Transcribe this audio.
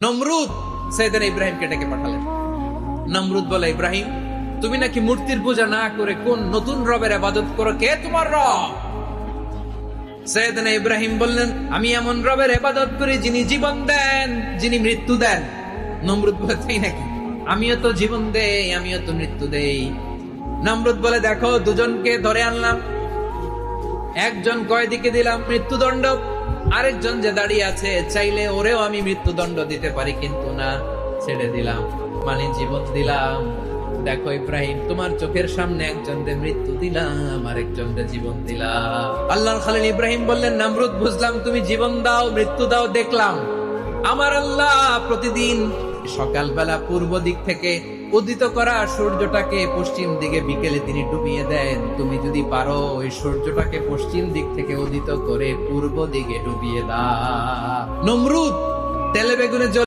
নমরুদ সাইয়েদনা ইব্রাহিমকে ডেকে পাঠালেন। নমরুদ বলে, ইব্রাহিম, তুমি নাকি মূর্তির পূজা না করে কোন নতুন রবের ইবাদত করো, কে তোমার রব? সাইয়েদনা ইব্রাহিম বললেন, আমি এমন রবের ইবাদত করি যিনি জীবন দেন, যিনি মৃত্যু দেন। নমরুদ বলে, তাই নাকি? আমিও তো জীবন দেই, আমিও তো মৃত্যু দেই। নমরুদ বলে, দেখো, দুজনকে ধরে আনলাম, একজন কয়েদিকে দিলাম মৃত্যুদণ্ড, আরেকজন যে দাঁড়িয়ে আছে চাইলে ওরেও আমি মৃত্যুদণ্ড দিতে পারি, কিন্তু না, ছেড়ে দিলাম, মানে জীবন দিলাম। দেখো ইব্রাহিম, তোমার চোখের সামনে একজনকে মৃত্যু দিলাম, আরেকজনকে জীবন দিলাম। আল্লাহর খলিল ইব্রাহিম বললেন, নমরুদ, বুঝলাম তুমি জীবন দাও মৃত্যু দাও, দেখলাম। আমার আল্লাহ প্রতিদিন সকালবেলা পূর্ব দিক থেকে উদিত করা সূর্যটাকে পশ্চিম দিকে বিকেলে তিনি ডুবিয়ে দেন। তুমি যদি পারো ওই সূর্যটাকে পশ্চিম দিক থেকে উদিত করে পূর্ব দিকে ডুবিয়ে দাও। নমরুদ তেলে বেগুনে